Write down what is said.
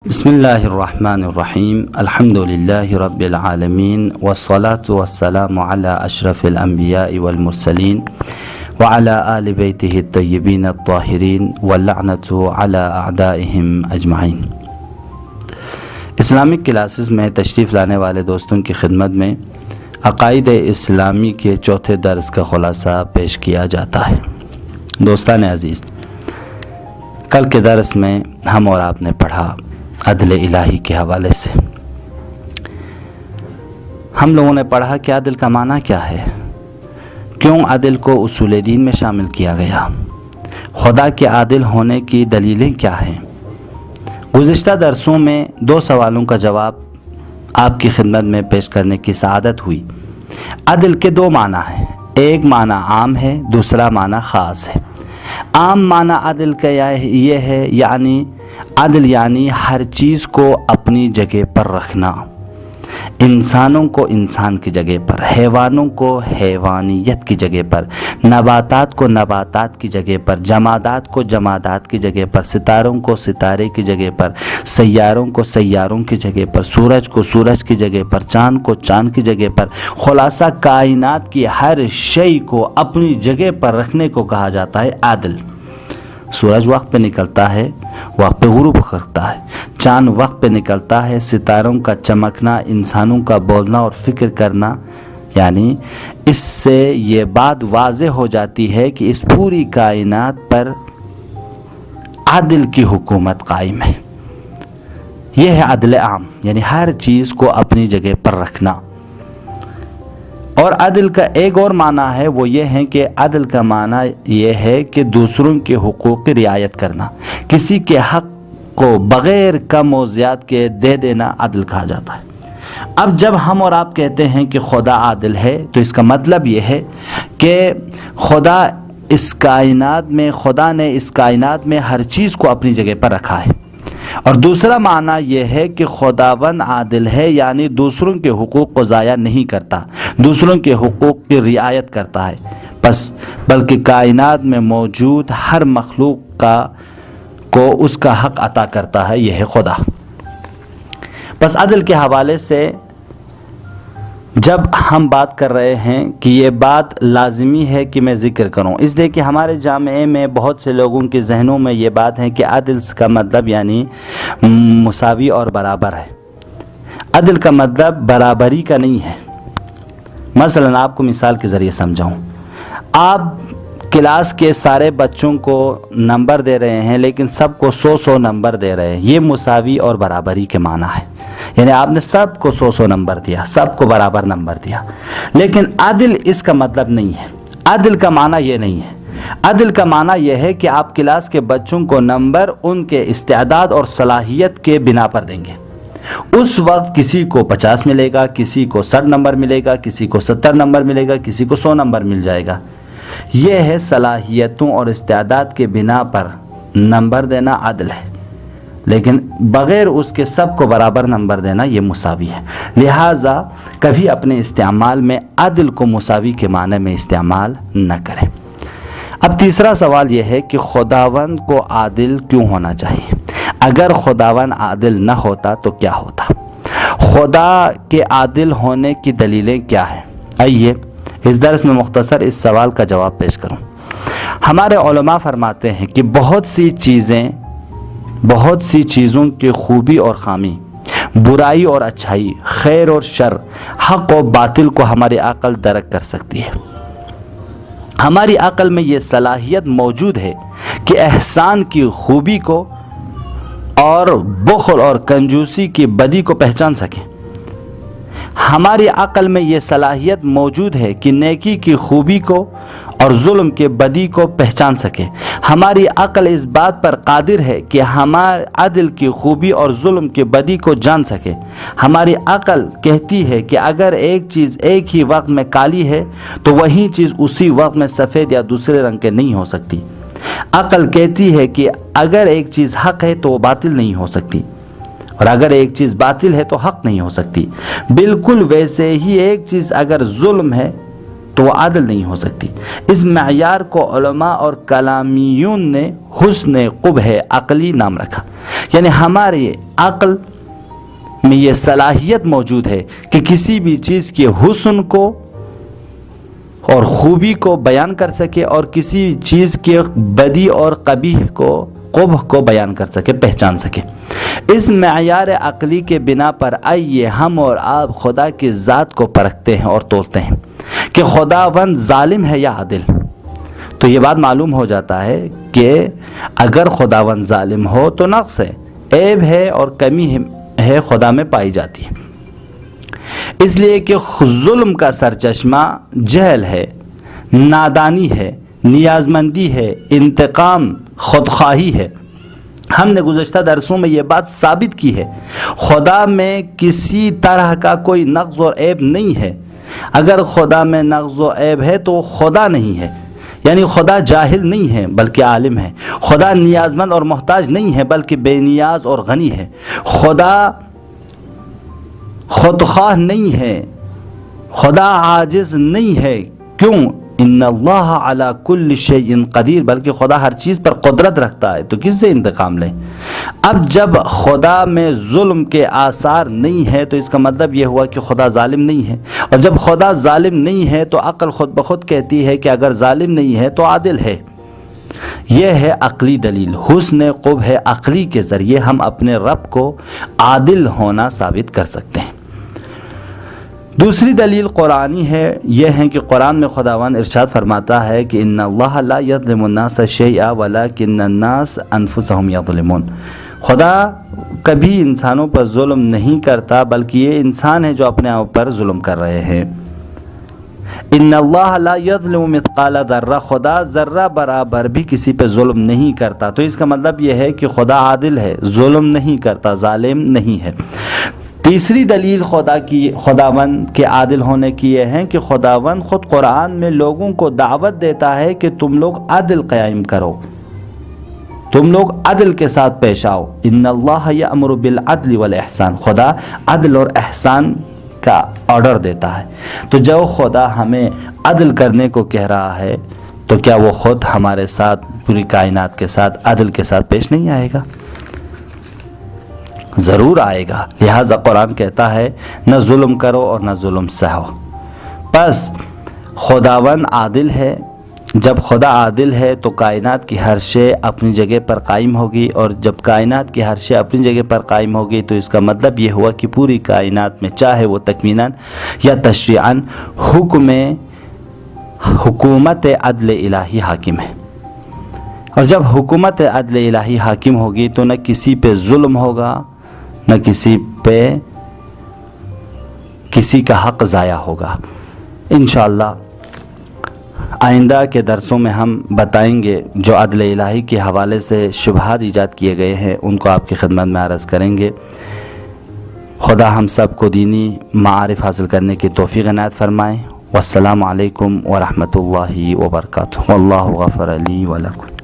بسم اللہ الرحمن الرحیم الحمد للہ رب العالمین والصلاة والسلام علی اشرف الانبیاء والمرسلین وعلی آل بیتہ الطیبین الطاہرین واللعنۃ علی اعدائہم اجمعین۔ اسلامک کلاسز میں تشریف لانے والے دوستوں کی خدمت میں عقائد اسلامی کے چوتھے درس کا خلاصہ پیش کیا جاتا ہے۔ دوستان عزیز، کل کے درس میں ہم اور آپ نے پڑھا عدل الہی کے حوالے سے۔ ہم لوگوں نے پڑھا کہ عدل کا معنی کیا ہے، کیوں عدل کو اصول دین میں شامل کیا گیا، خدا کے عادل ہونے کی دلیلیں کیا ہیں۔ گزشتہ درسوں میں 2 سوالوں کا جواب آپ کی خدمت میں پیش کرنے کی سعادت ہوئی۔ عدل کے 2 معنی ہیں، ایک معنی عام ہے، دوسرا معنی خاص ہے۔ عام معنی عدل کا یہ ہے، یعنی عدل یعنی ہر چیز کو اپنی جگہ پر رکھنا، انسانوں کو انسان کی جگہ پر، حیوانوں کو حیوانیت کی جگہ پر، نباتات کو نباتات کی جگہ پر، جمادات کو جمادات کی جگہ پر، ستاروں کو ستارے کی جگہ پر، سیاروں کو سیاروں کی جگہ پر، سورج کو سورج کی جگہ پر، چاند کو چاند کی جگہ پر، خلاصہ کائنات کی ہر شے کو اپنی جگہ پر رکھنے کو کہا جاتا ہے عادل۔ سورج وقت پہ نکلتا ہے، وقت پہ غروب کرتا ہے، چاند وقت پہ نکلتا ہے، ستاروں کا چمکنا، انسانوں کا بولنا اور فکر کرنا، یعنی اس سے یہ بات واضح ہو جاتی ہے کہ اس پوری کائنات پر عدل کی حکومت قائم ہے۔ یہ ہے عدل عام، یعنی ہر چیز کو اپنی جگہ پر رکھنا۔ اور عدل کا ایک اور معنی ہے، وہ یہ ہے کہ عدل کا معنی یہ ہے کہ دوسروں کے حقوق کی رعایت کرنا، کسی کے حق کو بغیر کم و زیاد کے دے دینا عدل کہا جاتا ہے۔ اب جب ہم اور آپ کہتے ہیں کہ خدا عادل ہے تو اس کا مطلب یہ ہے کہ خدا نے اس کائنات میں ہر چیز کو اپنی جگہ پر رکھا ہے۔ اور دوسرا معنی یہ ہے کہ خداوند عادل ہے، یعنی دوسروں کے حقوق کو ضائع نہیں کرتا، دوسروں کے حقوق کی رعایت کرتا ہے، بلکہ کائنات میں موجود ہر مخلوق کو اس کا حق عطا کرتا ہے، یہ ہے خدا۔ بس عدل کے حوالے سے جب ہم بات کر رہے ہیں کہ یہ بات لازمی ہے کہ میں ذکر کروں، اس لیے کہ ہمارے جامعے میں بہت سے لوگوں کے ذہنوں میں یہ بات ہے کہ عدل کا مطلب یعنی مساوی اور برابر ہے۔ عدل کا مطلب برابری کا نہیں ہے۔ مثلا آپ کو مثال کے ذریعے سمجھاؤں، آپ کلاس کے سارے بچوں کو نمبر دے رہے ہیں لیکن سب کو 100 نمبر دے رہے ہیں، یہ مساوی اور برابری کے معنی ہے۔ یعنی آپ نے سب کو 100 نمبر دیا، سب کو برابر نمبر دیا، لیکن عدل اس کا مطلب نہیں ہے۔ عدل کا معنی یہ نہیں ہے۔ عدل کا معنی یہ ہے کہ آپ کلاس کے بچوں کو نمبر ان کے استعداد اور صلاحیت کے بنا پر دیں گے۔ اس وقت کسی کو 50 ملے گا، کسی کو 60 نمبر ملے گا، کسی کو 70 نمبر ملے گا، کسی کو 100 نمبر مل جائے گا۔ یہ ہے صلاحیتوں اور استعداد کے بنا پر نمبر دینا عدل ہے، لیکن بغیر اس کے سب کو برابر نمبر دینا یہ مساوی ہے۔ لہٰذا کبھی اپنے استعمال میں عدل کو مساوی کے معنی میں استعمال نہ کریں۔ اب تیسرا سوال یہ ہے کہ خداوند کو عادل کیوں ہونا چاہیے؟ اگر خداوند عادل نہ ہوتا تو کیا ہوتا؟ خدا کے عادل ہونے کی دلیلیں کیا ہیں؟ آئیے اس درس میں مختصر اس سوال کا جواب پیش کروں۔ ہمارے علماء فرماتے ہیں کہ بہت سی چیزوں کی خوبی اور خامی، برائی اور اچھائی، خیر اور شر، حق و باطل کو ہماری عقل درک کر سکتی ہے۔ ہماری عقل میں یہ صلاحیت موجود ہے کہ احسان کی خوبی کو اور بخل اور کنجوسی کی بدی کو پہچان سکیں۔ ہماری عقل میں یہ صلاحیت موجود ہے کہ نیکی کی خوبی کو اور ظلم کے بدی کو پہچان سکے۔ ہماری عقل اس بات پر قادر ہے کہ ہمارے عدل کی خوبی اور ظلم کے بدی کو جان سکے۔ ہماری عقل کہتی ہے کہ اگر ایک چیز ایک ہی وقت میں کالی ہے تو وہی چیز اسی وقت میں سفید یا دوسرے رنگ کے نہیں ہو سکتی۔ عقل کہتی ہے کہ اگر ایک چیز حق ہے تو وہ باطل نہیں ہو سکتی، اور اگر ایک چیز باطل ہے تو حق نہیں ہو سکتی۔ بالکل ویسے ہی ایک چیز اگر ظلم ہے تو وہ عادل نہیں ہو سکتی۔ اس معیار کو علماء اور کلامیون نے حسن قبح عقلی نام رکھا، یعنی ہماری عقل میں یہ صلاحیت موجود ہے کہ کسی بھی چیز کے حسن کو اور خوبی کو بیان کر سکے اور کسی چیز کے بدی اور قبیح کو، قبح کو بیان کر سکے، پہچان سکے۔ اس معیار عقلی کے بنا پر آئیے ہم اور آپ خدا کی ذات کو پرکھتے ہیں اور تولتے ہیں کہ خداوند ظالم ہے یا عادل۔ تو یہ بات معلوم ہو جاتا ہے کہ اگر خداوند ظالم ہو تو نقص ہے، عیب ہے اور کمی ہے خدا میں پائی جاتی ہے، اس لیے کہ ظلم کا سرچشمہ جہل ہے، نادانی ہے، نیازمندی ہے، انتقام، خودخواہی ہے۔ ہم نے گزشتہ درسوں میں یہ بات ثابت کی ہے، خدا میں کسی طرح کا کوئی نقص اور عیب نہیں ہے۔ اگر خدا میں نقص و عیب ہے تو خدا نہیں ہے، یعنی خدا جاہل نہیں ہے بلکہ عالم ہے۔ خدا نیازمند اور محتاج نہیں ہے بلکہ بے نیاز اور غنی ہے۔ خدا خودخواہ نہیں ہے، خدا عاجز نہیں ہے، کیوں؟ ان اللہ علی کل شیء قدیر، بلکہ خدا ہر چیز پر قدرت رکھتا ہے، تو کس سے انتقام لیں؟ اب جب خدا میں ظلم کے آثار نہیں ہے تو اس کا مطلب یہ ہوا کہ خدا ظالم نہیں ہے، اور جب خدا ظالم نہیں ہے تو عقل خود بخود کہتی ہے کہ اگر ظالم نہیں ہے تو عادل ہے۔ یہ ہے عقلی دلیل۔ حسن قبح عقلی کے ذریعے ہم اپنے رب کو عادل ہونا ثابت کر سکتے ہیں۔ دوسری دلیل قرآنی ہے، یہ ہے کہ قرآن میں خداوند ارشاد فرماتا ہے کہ ان اللہ لا یظلم الناس شیئا ولکن الناس انفسهم یظلمون۔ خدا کبھی انسانوں پر ظلم نہیں کرتا بلکہ یہ انسان ہے جو اپنے آپ پر ظلم کر رہے ہیں۔ ان اللہ لا یظلم مثقال ذرہ، خدا ذرہ برابر بھی کسی پہ ظلم نہیں کرتا، تو اس کا مطلب یہ ہے کہ خدا عادل ہے، ظلم نہیں کرتا، ظالم نہیں ہے۔ تیسری دلیل خداوند کے عادل ہونے کی یہ ہے کہ خداوند خود قرآن میں لوگوں کو دعوت دیتا ہے کہ تم لوگ عدل قائم کرو، تم لوگ عدل کے ساتھ پیش آؤ۔ ان اللہ یأمر بالعدل والاحسان، خدا عدل اور احسان کا آرڈر دیتا ہے۔ تو جو خدا ہمیں عدل کرنے کو کہہ رہا ہے تو کیا وہ خود ہمارے ساتھ، پوری کائنات کے ساتھ عدل کے ساتھ پیش نہیں آئے گا؟ ضرور آئے گا۔ لہٰذا قرآن کہتا ہے نہ ظلم کرو اور نہ ظلم سہو۔ بس خداوند عادل ہے، جب خدا عادل ہے تو کائنات کی ہر شے اپنی جگہ پر قائم ہوگی، اور جب کائنات کی ہر شے اپنی جگہ پر قائم ہوگی تو اس کا مطلب یہ ہوا کہ پوری کائنات میں چاہے وہ تکویناً یا تشریعاً حکومت عدل الہی حاکم ہے، اور جب حکومت عدل الہی حاکم ہوگی تو نہ کسی پہ ظلم ہوگا، نہ کسی کا حق ضائع ہوگا۔ انشاءاللہ آئندہ کے درسوں میں ہم بتائیں گے جو عدل الہی کے حوالے سے شبہات ایجاد کیے گئے ہیں، ان کو آپ کی خدمت میں عرض کریں گے۔ خدا ہم سب کو دینی معارف حاصل کرنے کی توفیق عنایت فرمائیں۔ والسلام علیکم ورحمۃ اللہ وبرکاتہ۔ واللہ غفر لی ولکم۔